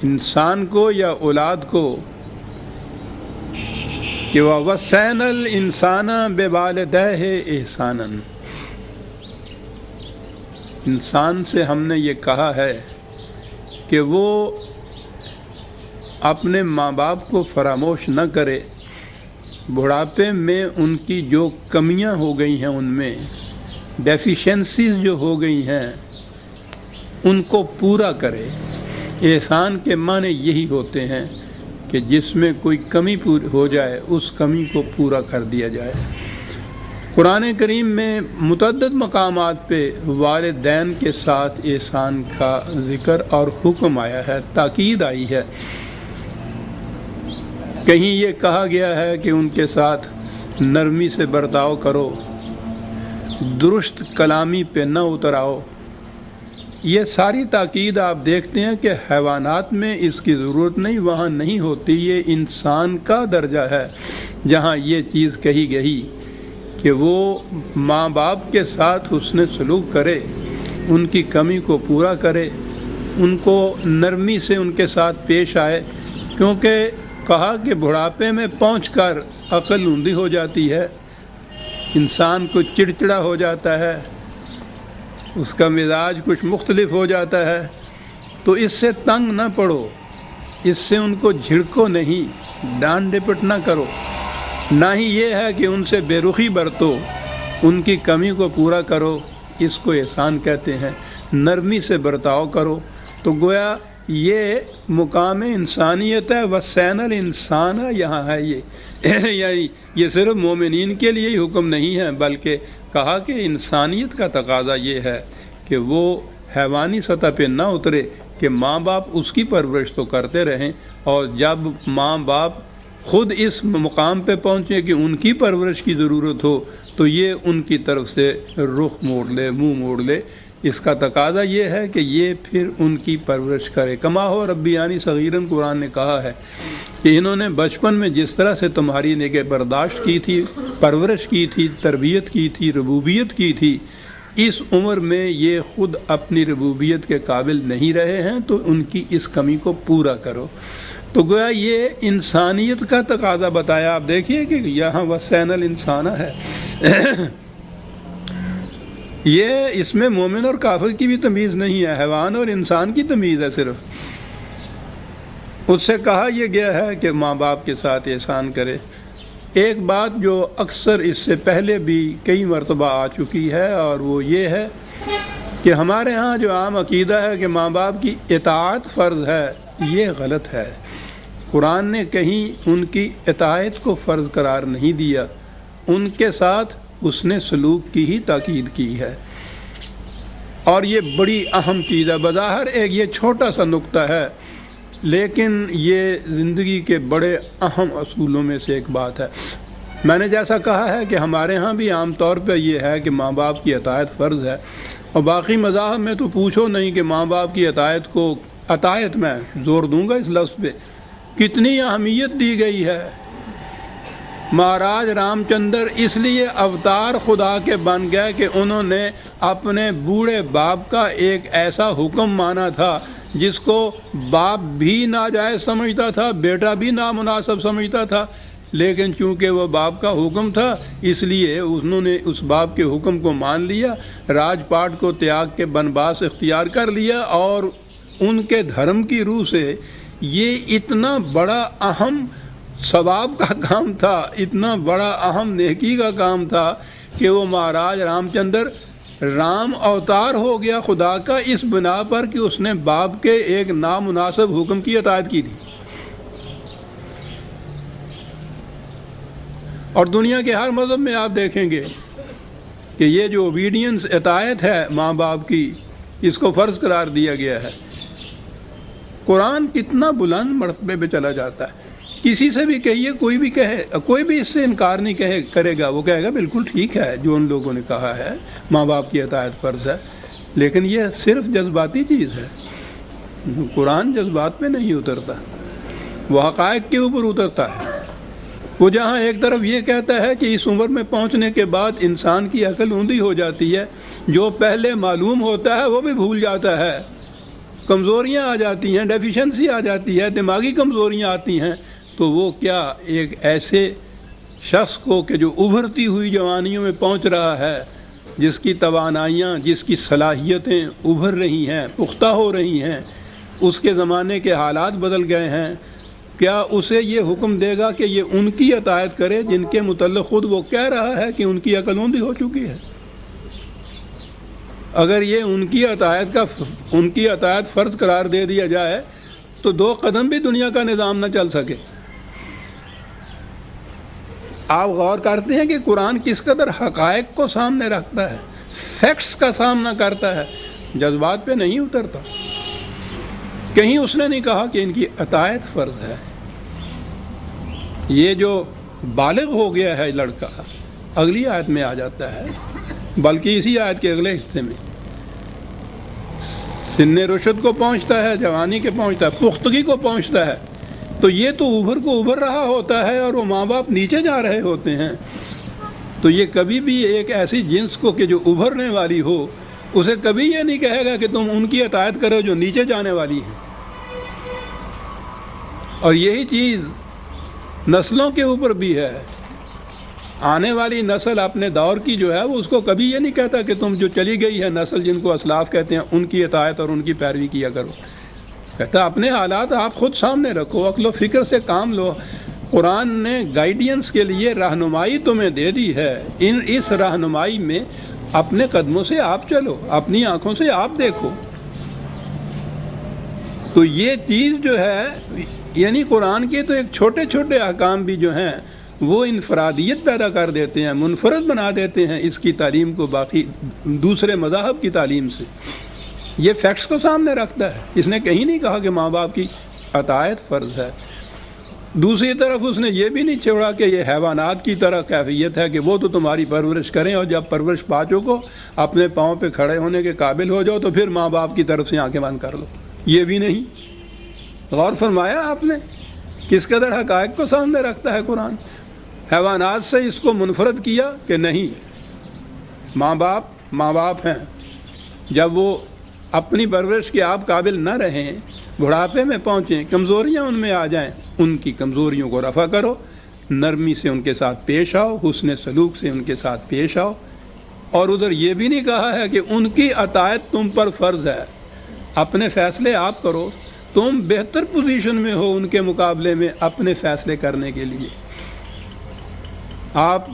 انسان کو یا اولاد کو کہ وَوَصَّيْنَا الْإِنسَانَ بِوَالِدَيْهِ إِحْسَانًا، انسان سے ہم نے یہ کہا ہے کہ وہ اپنے ماں باپ کو فراموش نہ کرے، بڑھاپے میں ان کی جو کمیاں ہو گئی ہیں، ان میں ڈیفیشنسیز جو ہو گئی ہیں، ان کو پورا کرے۔ احسان کے معنی یہی ہوتے ہیں کہ جس میں کوئی کمی ہو جائے اس کمی کو پورا کر دیا جائے۔ قرآن کریم میں متعدد مقامات پہ والدین کے ساتھ احسان کا ذکر اور حکم آیا ہے، تاکید آئی ہے۔ کہیں یہ کہا گیا ہے کہ ان کے ساتھ نرمی سے برتاؤ کرو، درست کلامی پہ نہ اتر آؤ۔ یہ ساری تاکید آپ دیکھتے ہیں کہ حیوانات میں اس کی ضرورت نہیں، وہاں نہیں ہوتی۔ یہ انسان کا درجہ ہے جہاں یہ چیز کہی گئی کہ وہ ماں باپ کے ساتھ حسن سلوک کرے، ان کی کمی کو پورا کرے، ان کو نرمی سے ان کے ساتھ پیش آئے، کیونکہ کہا کہ بڑھاپے میں پہنچ کر عقل اندھی ہو جاتی ہے، انسان کو چڑچڑا ہو جاتا ہے، اس کا مزاج کچھ مختلف ہو جاتا ہے۔ تو اس سے تنگ نہ پڑو، اس سے ان کو جھڑکو نہیں، ڈانٹ ڈپٹ نہ کرو، نہ ہی یہ ہے کہ ان سے بے رخی برتو، ان کی کمی کو پورا کرو۔ اس کو احسان کہتے ہیں۔ نرمی سے برتاؤ کرو، تو گویا یہ مقام انسانیت ہے۔ وَصَّيْنَا الْإِنسَانَ یہاں ہے یعنی یہ صرف مومنین کے لیے ہی حکم نہیں ہے، بلکہ کہا کہ انسانیت کا تقاضا یہ ہے کہ وہ حیوانی سطح پہ نہ اترے، کہ ماں باپ اس کی پرورش تو کرتے رہیں، اور جب ماں باپ خود اس مقام پہ پہنچے کہ ان کی پرورش کی ضرورت ہو تو یہ ان کی طرف سے رخ موڑ لے، منہ موڑ لے۔ اس کا تقاضا یہ ہے کہ یہ پھر ان کی پرورش کرے۔ کما ہو ربیانی صغیرن، قرآن نے کہا ہے کہ انہوں نے بچپن میں جس طرح سے تمہاری نگہ برداشت کی تھی، پرورش کی تھی، تربیت کی تھی، ربوبیت کی تھی، اس عمر میں یہ خود اپنی ربوبیت کے قابل نہیں رہے ہیں، تو ان کی اس کمی کو پورا کرو۔ تو گویا یہ انسانیت کا تقاضا بتایا۔ آپ دیکھیے کہ یہاں وَصَّيْنَا الْإِنسَانَ ہے، یہ اس میں مومن اور کافر کی بھی تمیز نہیں ہے، حیوان اور انسان کی تمیز ہے صرف۔ اس سے کہا یہ گیا ہے کہ ماں باپ کے ساتھ احسان کرے۔ ایک بات جو اکثر اس سے پہلے بھی کئی مرتبہ آ چکی ہے، اور وہ یہ ہے کہ ہمارے ہاں جو عام عقیدہ ہے کہ ماں باپ کی اطاعت فرض ہے، یہ غلط ہے۔ قرآن نے کہیں ان کی اطاعت کو فرض قرار نہیں دیا، ان کے ساتھ اس نے سلوک کی ہی تاکید کی ہے۔ اور یہ بڑی اہم چیز ہے، بظاہر ایک یہ چھوٹا سا نقطہ ہے، لیکن یہ زندگی کے بڑے اہم اصولوں میں سے ایک بات ہے۔ میں نے جیسا کہا ہے کہ ہمارے ہاں بھی عام طور پہ یہ ہے کہ ماں باپ کی اطاعت فرض ہے، اور باقی مذاہب میں تو پوچھو نہیں کہ ماں باپ کی اطاعت کو، اطاعت میں زور دوں گا اس لفظ پہ، کتنی اہمیت دی گئی ہے۔ مہاراج رام چندر اس لیے اوتار خدا کے بن گئے کہ انہوں نے اپنے بوڑھے باپ کا ایک ایسا حکم مانا تھا جس کو باپ بھی ناجائز سمجھتا تھا، بیٹا بھی نامناسب سمجھتا تھا، لیکن چونکہ وہ باپ کا حکم تھا اس لیے انہوں نے اس باپ کے حکم کو مان لیا، راج پاٹ کو تیاگ کے بنواس اختیار کر لیا، اور ان کے دھرم کی روح سے یہ اتنا بڑا اہم ثواب کا کام تھا، اتنا بڑا اہم نیکی کا کام تھا کہ وہ مہاراج رام چندر رام اوتار ہو گیا خدا کا اس بنا پر کہ اس نے باپ کے ایک نامناسب حکم کی اطاعت کی تھی۔ اور دنیا کے ہر مذہب میں آپ دیکھیں گے کہ یہ جو اوبیڈینس، اطاعت ہے ماں باپ کی، اس کو فرض قرار دیا گیا ہے۔ قرآن کتنا بلند مرتبے پہ چلا جاتا ہے۔ کسی سے بھی کہیے، کوئی بھی کہے، کوئی بھی اس سے انکار نہیں کرے گا، وہ کہے گا بالکل ٹھیک ہے جو ان لوگوں نے کہا ہے، ماں باپ کی اطاعت فرض ہے۔ لیکن یہ صرف جذباتی چیز ہے، قرآن جذبات میں نہیں اترتا، وہ حقائق کے اوپر اترتا ہے۔ وہ جہاں ایک طرف یہ کہتا ہے کہ اس عمر میں پہنچنے کے بعد انسان کی عقل اوندھی ہو جاتی ہے، جو پہلے معلوم ہوتا ہے وہ بھی بھول جاتا ہے، کمزوریاں آ جاتی ہیں، ڈیفیشنسی آ جاتی ہے، دماغی کمزوریاں آتی ہیں، تو وہ کیا ایک ایسے شخص کو کہ جو ابھرتی ہوئی جوانیوں میں پہنچ رہا ہے، جس کی توانائیاں، جس کی صلاحیتیں ابھر رہی ہیں، پختہ ہو رہی ہیں، اس کے زمانے کے حالات بدل گئے ہیں، کیا اسے یہ حکم دے گا کہ یہ ان کی اطاعت کرے جن کے متعلق خود وہ کہہ رہا ہے کہ ان کی عقل اوندھی ہو چکی ہے؟ اگر یہ ان کی اطاعت فرض قرار دے دیا جائے تو 2 قدم بھی دنیا کا نظام نہ چل سکے۔ آپ غور کرتے ہیں کہ قرآن کس قدر حقائق کو سامنے رکھتا ہے، فیکٹس کا سامنا کرتا ہے، جذبات پہ نہیں اترتا۔ کہیں اس نے نہیں کہا کہ ان کی اطاعت فرض ہے۔ یہ جو بالغ ہو گیا ہے لڑکا، اگلی آیت میں آ جاتا ہے، بلکہ اسی آیت کے اگلے حصے میں سن رشد کو پہنچتا ہے، جوانی کے پہنچتا ہے، پختگی کو پہنچتا ہے، تو یہ تو ابھر رہا ہوتا ہے اور وہ ماں باپ نیچے جا رہے ہوتے ہیں۔ تو یہ کبھی بھی ایک ایسی جنس کو کہ جو ابھرنے والی ہو، اسے کبھی یہ نہیں کہے گا کہ تم ان کی اطاعت کرو جو نیچے جانے والی ہیں۔ اور یہی چیز نسلوں کے اوپر بھی ہے۔ آنے والی نسل اپنے دور کی جو ہے وہ اس کو کبھی یہ نہیں کہتا کہ تم جو چلی گئی ہے نسل، جن کو اسلاف کہتے ہیں، ان کی اطاعت اور ان کی پیروی کیا کرو۔ کہتا اپنے حالات آپ خود سامنے رکھو، عقل و فکر سے کام لو۔ قرآن نے گائیڈینس کے لیے رہنمائی تمہیں دے دی ہے، اس رہنمائی میں اپنے قدموں سے آپ چلو، اپنی آنکھوں سے آپ دیکھو۔ تو یہ چیز جو ہے، یعنی قرآن کے تو ایک چھوٹے چھوٹے احکام بھی جو ہیں وہ انفرادیت پیدا کر دیتے ہیں، منفرد بنا دیتے ہیں اس کی تعلیم کو باقی دوسرے مذاہب کی تعلیم سے۔ یہ فیکٹس کو سامنے رکھتا ہے۔ اس نے کہیں نہیں کہا کہ ماں باپ کی اطاعت فرض ہے۔ دوسری طرف اس نے یہ بھی نہیں چھوڑا کہ یہ حیوانات کی طرح کیفیت ہے کہ وہ تو تمہاری پرورش کریں اور جب پرورش پا چکو، اپنے پاؤں پہ کھڑے ہونے کے قابل ہو جاؤ تو پھر ماں باپ کی طرف سے آنکھیں بند کر لو۔ یہ بھی نہیں۔ غور فرمایا آپ نے کس قدر حقائق کو سامنے رکھتا ہے قرآن؟ حیوانات سے اس کو منفرد کیا کہ نہیں، ماں باپ ہیں، جب وہ اپنی پرورش کے آپ قابل نہ رہیں، بڑھاپے میں پہنچیں، کمزوریاں ان میں آ جائیں، ان کی کمزوریوں کو رفع کرو، نرمی سے ان کے ساتھ پیش آؤ، حسن سلوک سے ان کے ساتھ پیش آؤ۔ اور ادھر یہ بھی نہیں کہا ہے کہ ان کی اطاعت تم پر فرض ہے، اپنے فیصلے آپ کرو، تم بہتر پوزیشن میں ہو ان کے مقابلے میں اپنے فیصلے کرنے کے لیے۔ آپ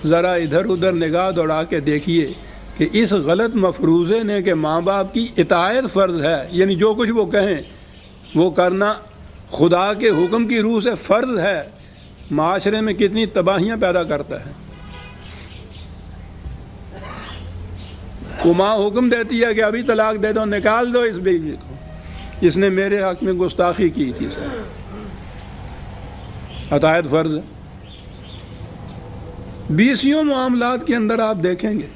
ذرا ادھر ادھر نگاہ دوڑا کے دیکھیے کہ اس غلط مفروضے نے کہ ماں باپ کی اطاعت فرض ہے، یعنی جو کچھ وہ کہیں وہ کرنا خدا کے حکم کی روح سے فرض ہے، معاشرے میں کتنی تباہیاں پیدا کرتا ہے۔ وہ ماں حکم دیتی ہے کہ ابھی طلاق دے دو، نکال دو اس بیوی کو، جس نے میرے حق میں گستاخی کی تھی۔ اطاعت فرض ہے۔ 20 معاملات کے اندر آپ دیکھیں گے